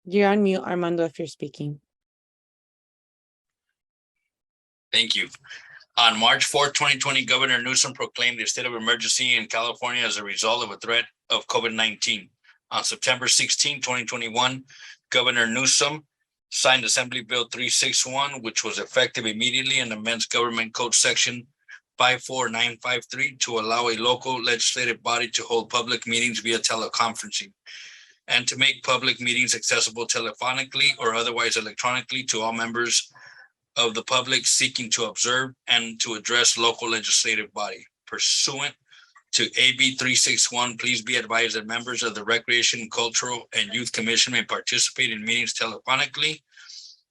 You're on mute, Armando, if you're speaking. Thank you. On March 4th, 2020, Governor Newsom proclaimed a state of emergency in California as a result of a threat of COVID-19. On September 16, 2021, Governor Newsom signed Assembly Bill 361, which was effective immediately and amends Government Code Section 54953 to allow a local legislative body to hold public meetings via teleconferencing and to make public meetings accessible telephonically or otherwise electronically to all members of the public seeking to observe and to address local legislative body. Pursuant to AB 361, please be advised that members of the Recreation, Cultural, and Youth Commission may participate in meetings telephonically.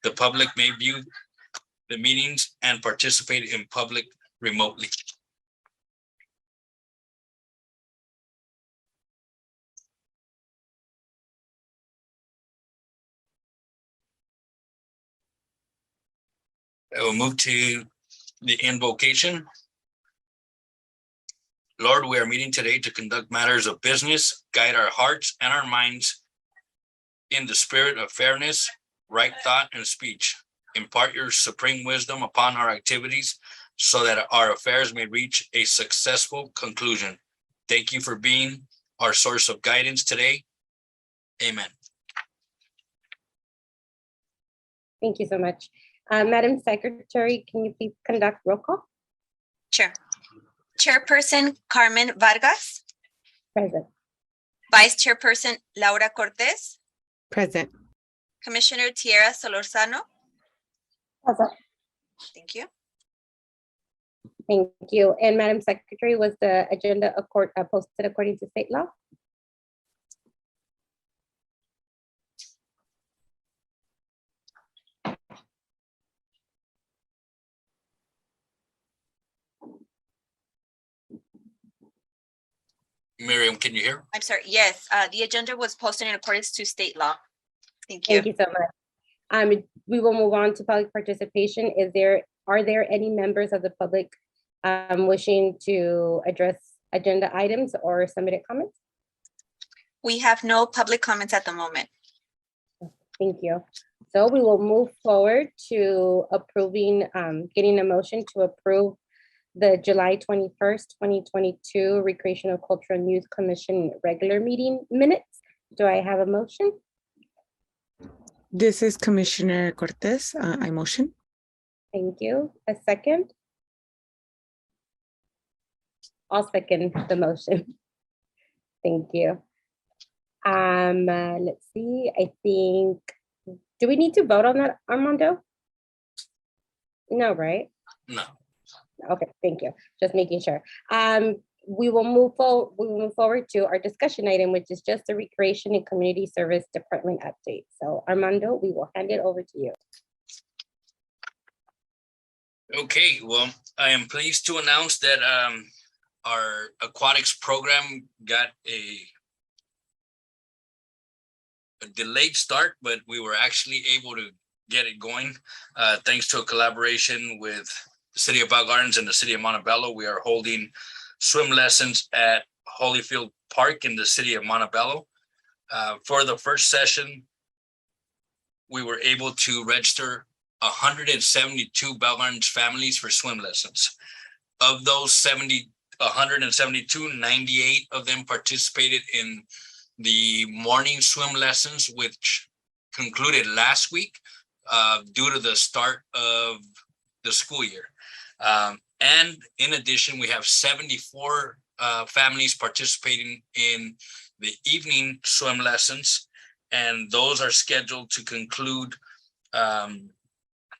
The public may view the meetings and participate in public remotely. I will move to the invocation. Lord, we are meeting today to conduct matters of business, guide our hearts and our minds in the spirit of fairness, right thought, and speech. Impart your supreme wisdom upon our activities so that our affairs may reach a successful conclusion. Thank you for being our source of guidance today. Amen. Thank you so much. Madam Secretary, can you please conduct roll call? Sure. Chairperson Carmen Vargas, Present. Vice Chairperson Laura Cortez, Present. Commissioner Tierra Solorzano. Present. Thank you. Thank you. And Madam Secretary, was the agenda posted according to state law? Miriam, can you hear? I'm sorry. Yes, the agenda was posted in accordance to state law. Thank you. Thank you so much. We will move on to public participation. Are there any members of the public wishing to address agenda items or submitted comments? We have no public comments at the moment. Thank you. So we will move forward to approving, getting a motion to approve the July 21st, 2022 Recreational Cultural and Youth Commission regular meeting minutes. Do I have a motion? This is Commissioner Cortez. I motion. Thank you. A second? I'll second the motion. Thank you. Let's see, I think, do we need to vote on that, Armando? No, right? No. Okay, thank you. Just making sure. We will move forward to our discussion item, which is just the Recreation and Community Service Department update. So Armando, we will hand it over to you. Okay, well, I am pleased to announce that our aquatics program got a delayed start, but we were actually able to get it going thanks to a collaboration with the City of Bell Gardens and the City of Montebello. We are holding swim lessons at Holyfield Park in the City of Montebello. For the first session, we were able to register 172 Bell Gardens families for swim lessons. Of those 172, 98 of them participated in the morning swim lessons, which concluded last week due to the start of the school year. And in addition, we have 74 families participating in the evening swim lessons, and those are scheduled to conclude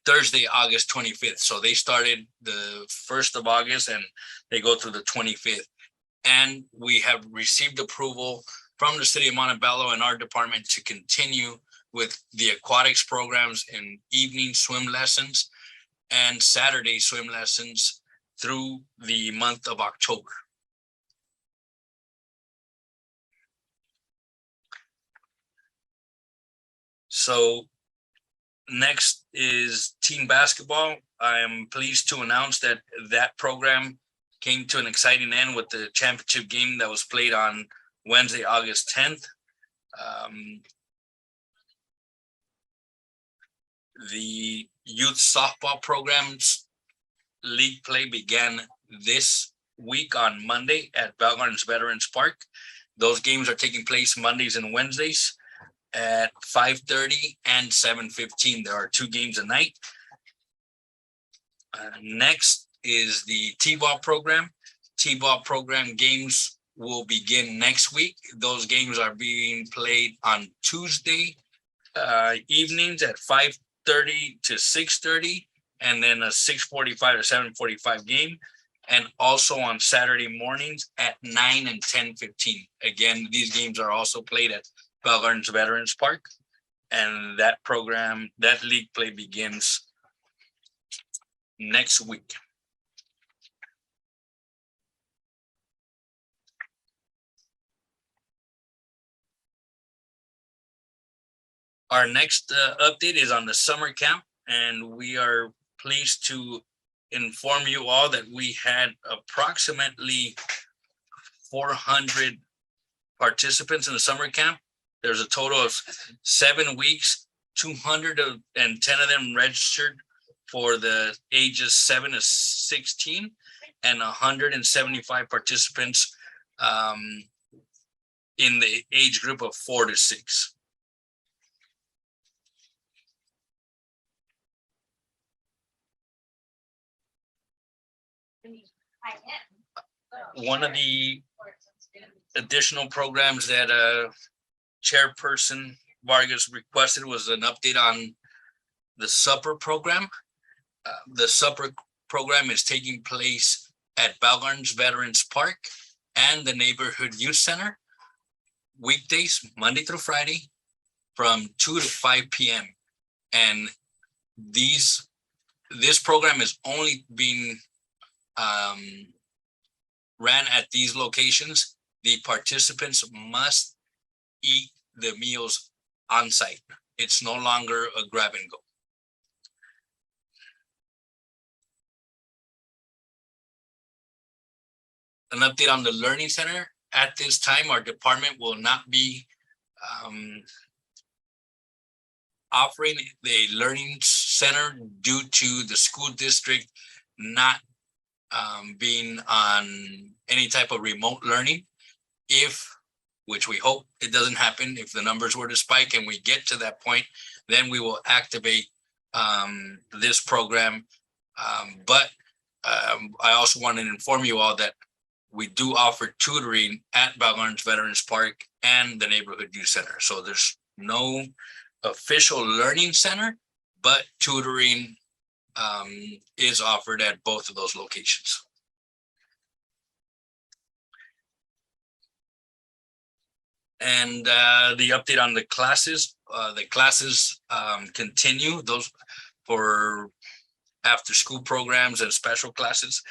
Thursday, August 25th. So they started the 1st of August and they go through the 25th. And we have received approval from the City of Montebello and our department to continue with the aquatics programs and evening swim lessons and Saturday swim lessons through the month of October. So next is teen basketball. I am pleased to announce that that program came to an exciting end with the championship game that was played on Wednesday, August 10th. The youth softball programs league play began this week on Monday at Bell Gardens Veterans Park. Those games are taking place Mondays and Wednesdays at 5:30 and 7:15. There are 2 games a night. Next is the T-ball program. T-ball program games will begin next week. Those games are being played on Tuesday evenings at 5:30 to 6:30, and then a 6:45 or 7:45 game, and also on Saturday mornings at 9 and 10:15. Again, these games are also played at Bell Gardens Veterans Park, and that league play begins next week. Our next update is on the summer camp, and we are pleased to inform you all that we had approximately 400 participants in the summer camp. There's a total of 7 weeks, 210 of them registered for the ages 7 to 16, and 175 participants in the age group of 4 to 6. One of the additional programs that Chairperson Vargas requested was an update on the supper program. The supper program is taking place at Bell Gardens Veterans Park and the Neighborhood Youth Center, weekdays, Monday through Friday, from 2 to 5 p.m. And this program is only being ran at these locations. The participants must eat the meals on site. It's no longer a grab and go. An update on the Learning Center. At this time, our department will not be offering the Learning Center due to the school district not being on any type of remote learning. Which we hope it doesn't happen, if the numbers were to spike and we get to that point, then we will activate this program. But I also want to inform you all that we do offer tutoring at Bell Gardens Veterans Park and the Neighborhood Youth Center. So there's no official learning center, but tutoring is offered at both of those locations. And the update on the classes continue, those for after school programs and special classes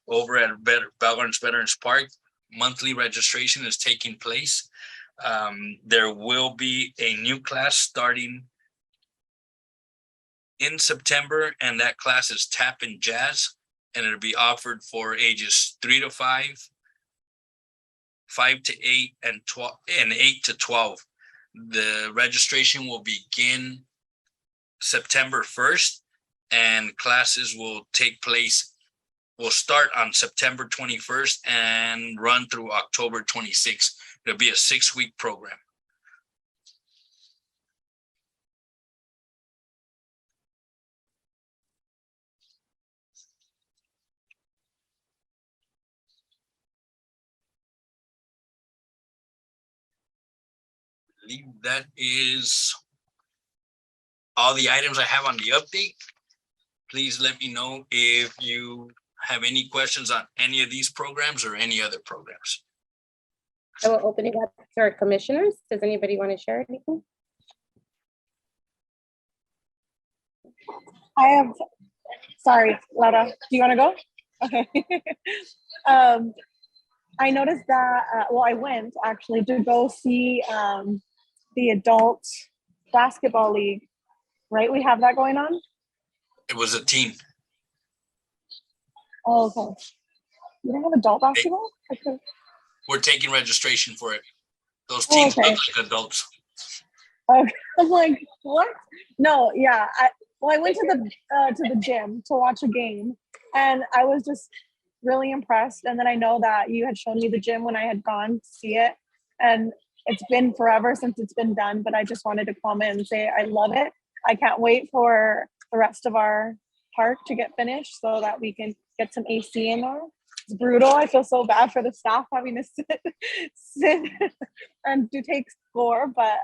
over at Bell Gardens Veterans Park. Monthly registration is taking place. There will be a new class starting in September, and that class is tap and jazz, and it'll be offered for ages 3 to 5, 5 to 8, and 12, and 8 to 12. The registration will begin September 1st, and classes will start on September 21st and run through October 26th. It'll be a 6-week program. I believe that is all the items I have on the update. Please let me know if you have any questions on any of these programs or any other programs. I will open it up to our commissioners. Does anybody want to share anything? Sorry, Laura, do you want to go? Okay. I noticed that, I went actually to go see the adult basketball league, right? We have that going on? It was a team. Oh, okay. You don't have adult basketball? Okay. We're taking registration for it. Those teams look like adults. Okay. I'm like, what? No, yeah. I went to the gym to watch a game, and I was just really impressed. And then I know that you had shown me the gym when I had gone to see it, and it's been forever since it's been done. But I just wanted to comment and say I love it. I can't wait for the rest of our park to get finished so that we can get some AC in there. It's brutal. I feel so bad for the staff having to sit and do take score, but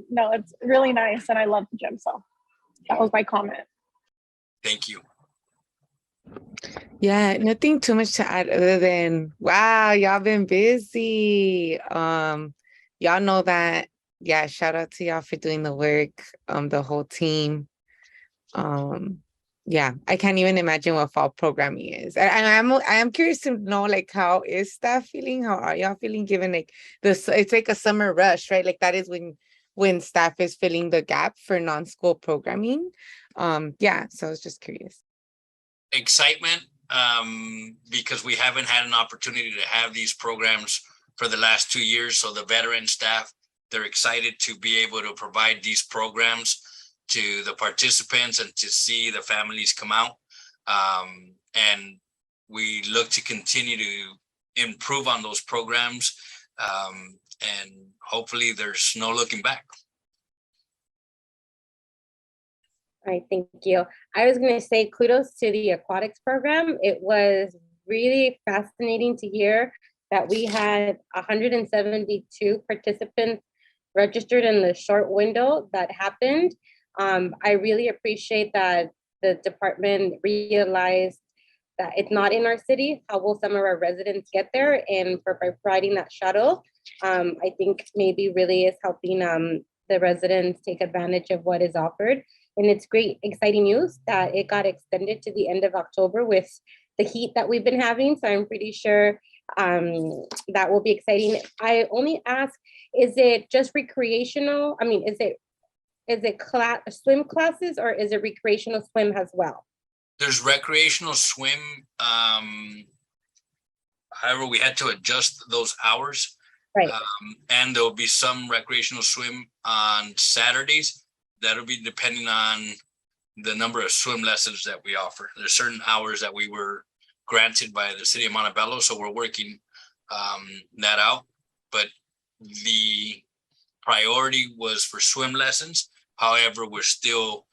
no, it's really nice and I love the gym. So that was my comment. Thank you. Yeah, nothing too much to add other than, wow, y'all been busy. Y'all know that. Yeah, shout out to y'all for doing the work, the whole team. Yeah, I can't even imagine what fall programming is. And I am curious to know, like, how is staff feeling? How are y'all feeling given like this? It's like a summer rush, right? Like that is when staff is filling the gap for non-school programming. Yeah, so I was just curious. Excitement, because we haven't had an opportunity to have these programs for the last 2 years. So the veteran staff, they're excited to be able to provide these programs to the participants and to see the families come out. And we look to continue to improve on those programs. And hopefully there's no looking back. All right, thank you. I was going to say kudos to the aquatics program. It was really fascinating to hear that we had 172 participants registered in the short window that happened. I really appreciate that the department realized that it's not in our city. How will some of our residents get there? And by providing that shuttle, I think maybe really is helping the residents take advantage of what is offered. And it's great, exciting news that it got extended to the end of October with the heat that we've been having. So I'm pretty sure that will be exciting. I only ask, is it just recreational? I mean, is it swim classes or is it recreational swim as well? There's recreational swim. However, we had to adjust those hours. Right. And there'll be some recreational swim on Saturdays. That'll be depending on the number of swim lessons that we offer. There's certain hours that we were granted by the city of Montebello, so we're working that out. But the priority was for swim lessons. However, we're still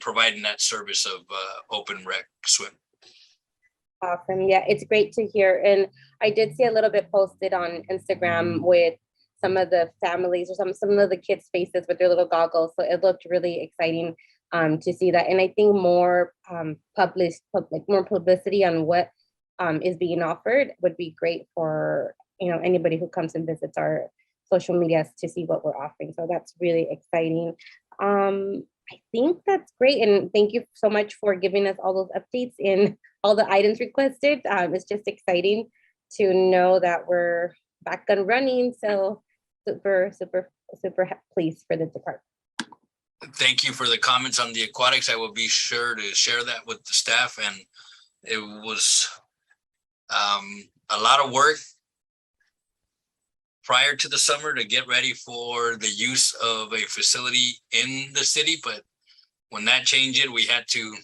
providing that service of open rec swim. Awesome. Yeah, it's great to hear. And I did see a little bit posted on Instagram with some of the families or some of the kids' faces with their little goggles. So it looked really exciting to see that. And I think more more publicity on what is being offered would be great for anybody who comes and visits our social medias to see what we're offering. So that's really exciting. I think that's great. And thank you so much for giving us all those updates and all the items requested. It's just exciting to know that we're back and running. So super pleased for the department. Thank you for the comments on the aquatics. I will be sure to share that with the staff. And it was a lot of work prior to the summer to get ready for the use of a facility in the city. But when that changed, we had to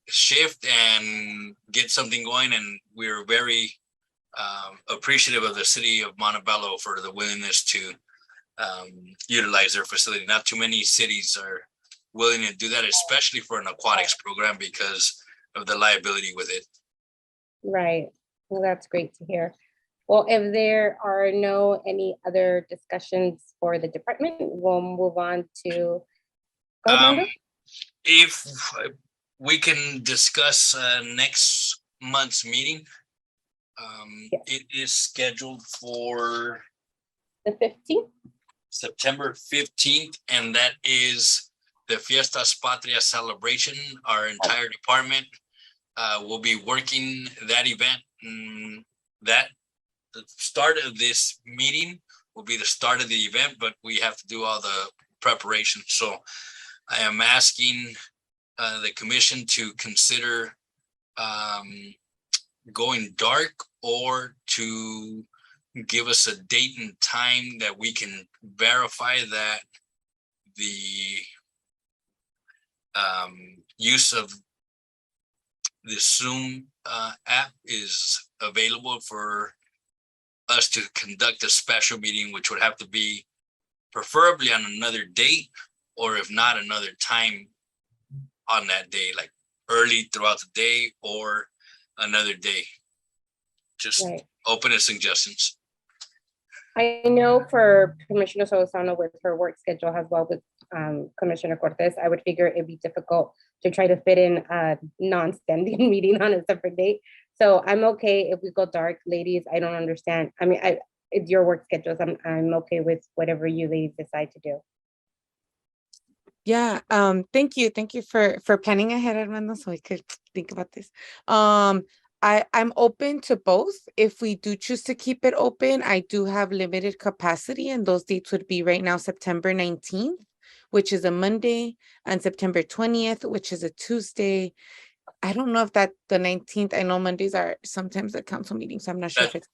shift and get something going. And we were very appreciative of the city of Montebello for the willingness to utilize their facility. Not too many cities are willing to do that, especially for an aquatics program because of the liability with it. Right. Well, that's great to hear. Well, if there are any other discussions for the department, we'll move on to. If we can discuss next month's meeting, Yes. It is scheduled for The 15th? September 15th, and that is the Fiestas Patria celebration. Our entire department will be working that event. The start of this meeting will be the start of the event, but we have to do all the preparation. So I am asking the commission to consider going dark or to give us a date and time that we can verify that the use of the Zoom app is available for us to conduct a special meeting, which would have to be preferably on another date, or if not, another time on that day, like early throughout the day or another day. Just Right. open to suggestions. I know for Commissioner Solosano with her work schedule as well with Commissioner Cortez, I would figure it'd be difficult to try to fit in a non-standing meeting on a separate date. So I'm okay if we go dark, ladies. I don't understand. I mean, it's your work schedules. I'm okay with whatever you ladies decide to do. Yeah, thank you for planning ahead, Armando, so we could think about this. I'm open to both. If we do choose to keep it open, I do have limited capacity, and those dates would be right now September 19th, which is a Monday, and September 20th, which is a Tuesday. I don't know if that the 19th, I know Mondays are sometimes a council meeting, so I'm not sure if it's.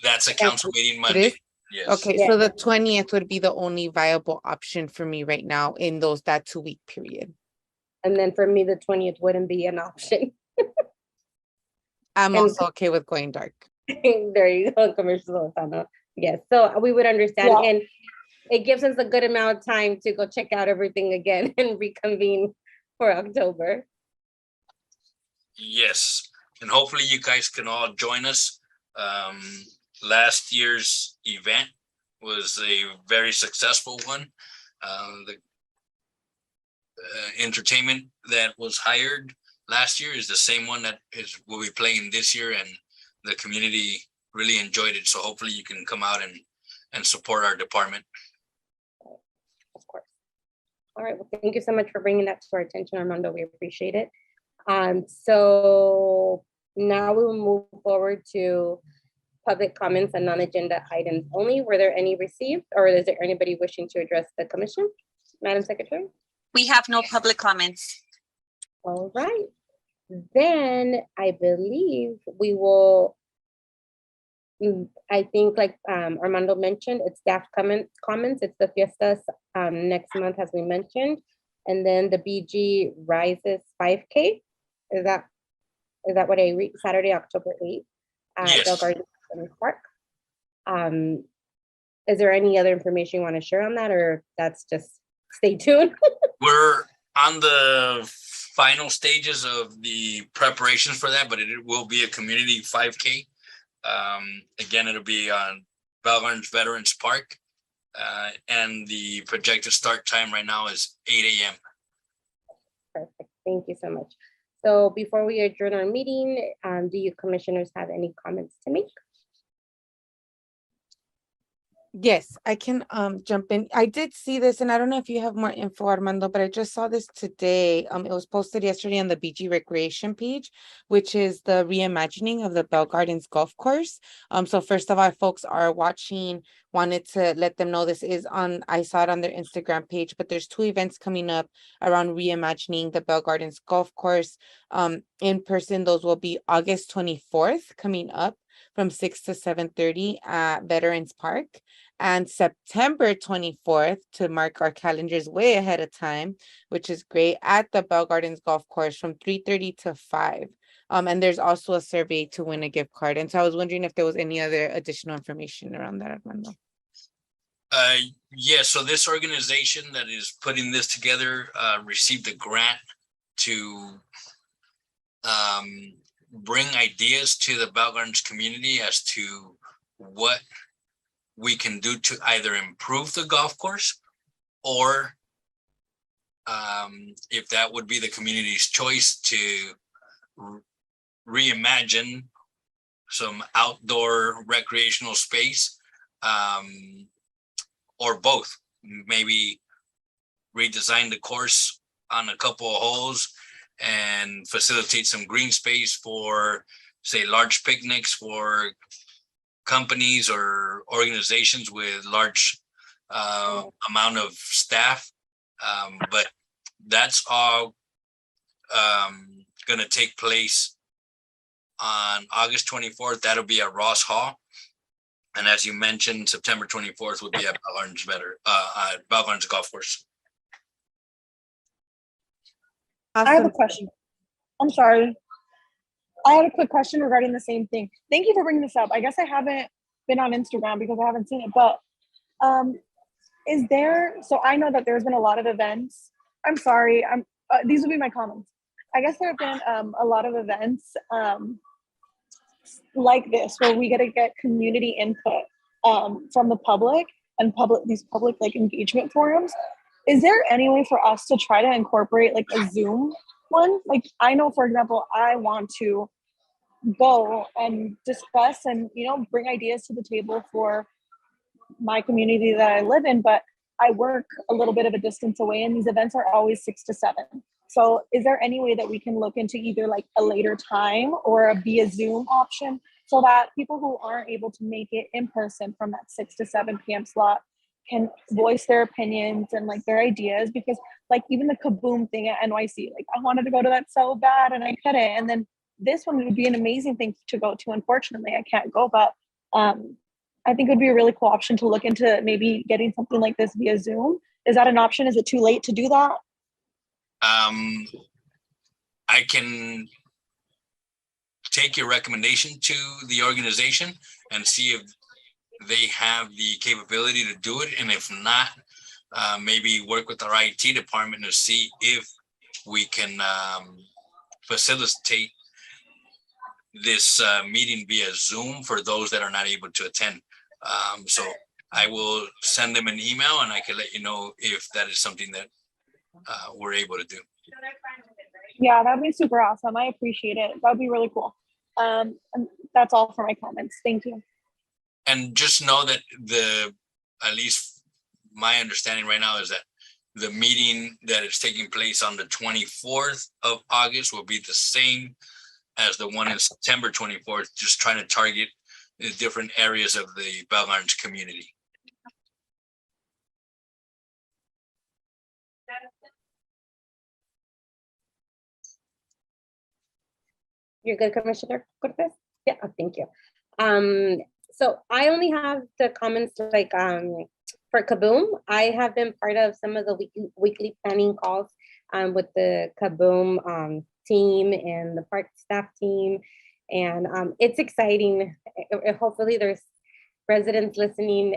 That's a council meeting Monday. is? Yes. Okay, Yeah. so the 20th would be the only viable option for me right now in that 2-week period. And then for me, the 20th wouldn't be an option. I'm And- also okay with going dark. There you go, Commissioner Solosano. Yes, so we would understand, Yeah. and it gives us a good amount of time to go check out everything again and reconvene for October. Yes, and hopefully you guys can all join us. Last year's event was a very successful one. The entertainment that was hired last year is the same one that will be playing this year, and the community really enjoyed it. So hopefully you can come out and support our department. Of course. All right, well, thank you so much for bringing that to our attention, Armando. We appreciate it. So now we will move forward to public comments and non-agenda items only. Were there any received, or is there anybody wishing to address the commission? Madam Secretary? We have no public comments. All right, then I believe we will, I think like Armando mentioned, it's staff comments, it's the fiestas next month, as we mentioned, and then the BG Rises 5K. Is that what I read? Saturday, October 8th at Yes. Bell Gardens Park. Is there any other information you want to share on that, or that's just stay tuned? We're on the final stages of the preparations for that, but it will be a community 5K. Again, it'll be on Bell Gardens Veterans Park. And the projected start time right now is 8 a.m. Perfect. Thank you so much. So before we adjourn our meeting, do you commissioners have any comments to make? Yes, I can jump in. I did see this, and I don't know if you have more info, Armando, but I just saw this today. It was posted yesterday on the BG Recreation page, which is the reimagining of the Bell Gardens Golf Course. So first of all, folks are watching, wanted to let them know this is on, I saw it on their Instagram page, but there's 2 events coming up around reimagining the Bell Gardens Golf Course. In person, those will be August 24th coming up from 6 to 7:30 at Veterans Park, and September 24th, to mark our calendars way ahead of time, which is great, at the Bell Gardens Golf Course from 3:30 to 5. And there's also a survey to win a gift card. And so I was wondering if there was any other additional information around that, Armando. Yeah, so this organization that is putting this together received a grant to bring ideas to the Bell Gardens community as to what we can do to either improve the golf course, or if that would be the community's choice, to reimagine some outdoor recreational space, or both. Maybe redesign the course on a couple of holes and facilitate some green space for, say, large picnics for companies or organizations with large amount of staff. But that's all going to take place on August 24th. That'll be at Ross Hall. And as you mentioned, September 24th would be at Val Gardens Golf Course. I have a Awesome. question. I'm sorry. I had a quick question regarding the same thing. Thank you for bringing this up. I guess I haven't been on Instagram because I haven't seen it, but is there, so I know that there's been a lot of events. I'm sorry, these will be my comments. I guess there have been a lot of events like this where we get to get community input from the public and these public like engagement forums. Is there any way for us to try to incorporate like a Zoom one? Like I know, for example, I want to go and discuss and, you know, bring ideas to the table for my community that I live in, but I work a little bit of a distance away and these events are always 6 to 7. So is there any way that we can look into either like a later time or via Zoom option so that people who aren't able to make it in person from that 6 to 7 p.m. slot can voice their opinions and like their ideas? Because like even the Kaboom thing at NYC, like I wanted to go to that so bad and I couldn't. And then this one would be an amazing thing to go to. Unfortunately, I can't go, but I think it would be a really cool option to look into maybe getting something like this via Zoom. Is that an option? Is it too late to do that? I can take your recommendation to the organization and see if they have the capability to do it. And if not, maybe work with our IT department to see if we can facilitate this meeting via Zoom for those that are not able to attend. So I will send them an email and I can let you know if that is something that we're able to do. Yeah, that'd be super awesome. I appreciate it. That'd be really cool. And that's all for my comments. Thank you. And just know that at least my understanding right now is that the meeting that is taking place on the 24th of August will be the same as the one in September 24th, just trying to target the different areas of the Val Gardens community. You're good, Commissioner Cortez? Yeah, thank you. So I only have the comments like for Kaboom. I have been part of some of the weekly planning calls with the Kaboom team and the park staff team. And it's exciting. Hopefully there's residents listening.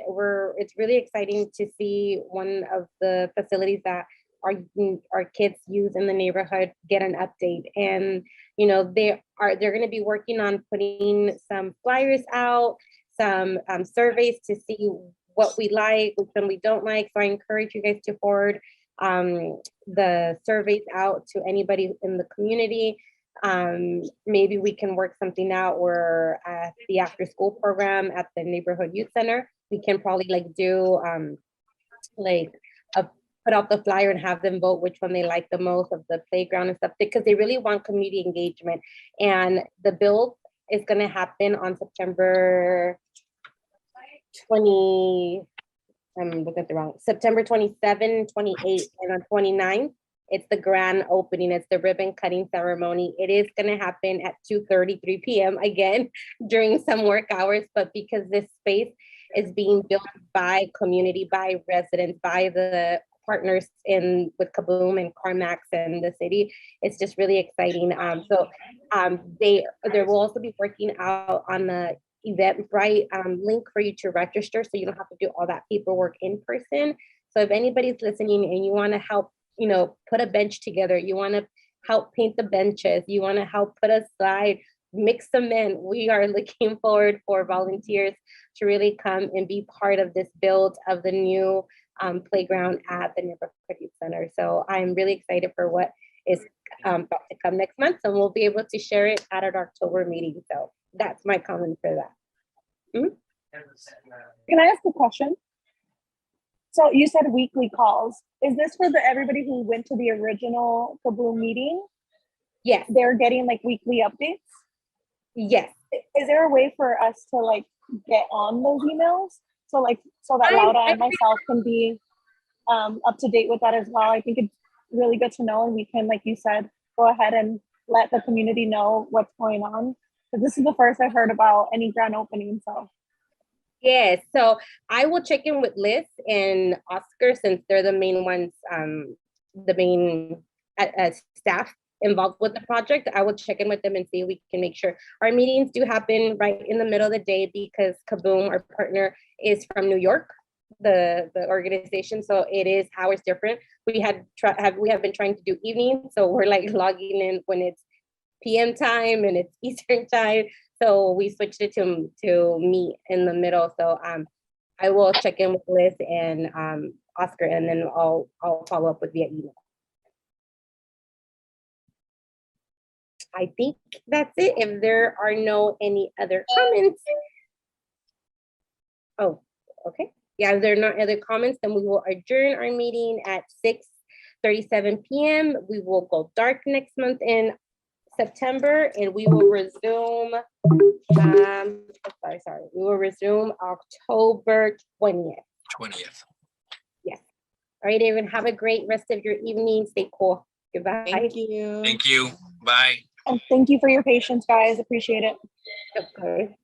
It's really exciting to see one of the facilities that our kids use in the neighborhood get an update. And you know, they're going to be working on putting some flyers out, some surveys to see what we like, which one we don't like. So I encourage you guys to forward the surveys out to anybody in the community. Maybe we can work something out where at the after school program at the neighborhood youth center, we can probably like do put out the flyer and have them vote which one they like the most of the playground and stuff, because they really want community engagement. And the build is going to happen on September 20, I'm looking at the wrong, September 27, 28, and on 29, it's the grand opening. It's the ribbon cutting ceremony. It is going to happen at 2:33 p.m. again during some work hours, but because this space is being built by community, by residents, by the partners with Kaboom and CarMax and the city, it's just really exciting. They will also be working out on the Eventbrite link for you to register, so you don't have to do all that paperwork in person. So if anybody's listening and you want to help, you know, put a bench together, you want to help paint the benches, you want to help put a slide, mix cement, we are looking forward for volunteers to really come and be part of this build of the new playground at the Neighborhood Youth Center. So I'm really excited for what is about to come next month, and we'll be able to share it at our October meeting. So that's my comment for that. Can I ask a question? So you said weekly calls. Is this for everybody who went to the original Kaboom meeting? Yes. They're getting like weekly updates? Yes. Is there a way for us to like get on those emails? So that Laura and myself can be up to date with that as well. I think it's really good to know, and we can, like you said, go ahead and let the community know what's going on. Because this is the first I've heard about any grand opening. So Yes, so I will check in with Liz and Oscar since they're the main ones, the main staff involved with the project. I will check in with them and see if we can make sure our meetings do happen right in the middle of the day because Kaboom, our partner, is from New York, the organization. So it is hours different. We have been trying to do evenings, so we're like logging in when it's PM time and it's Eastern time. So we switched it to meet in the middle. So I will check in with Liz and Oscar, and then I'll follow up with via email. I think that's it. If there are no any other comments. Oh, okay. Yeah, if there are no other comments, then we will adjourn our meeting at 6:37 p.m. We will go dark next month in September, and we will resume, we will resume October 20th. 20th. Yes. All right, everyone, have a great rest of your evening. Stay cool. Goodbye. Thank you. Thank you. Bye. And thank you for your patience, guys. Appreciate it. Okay.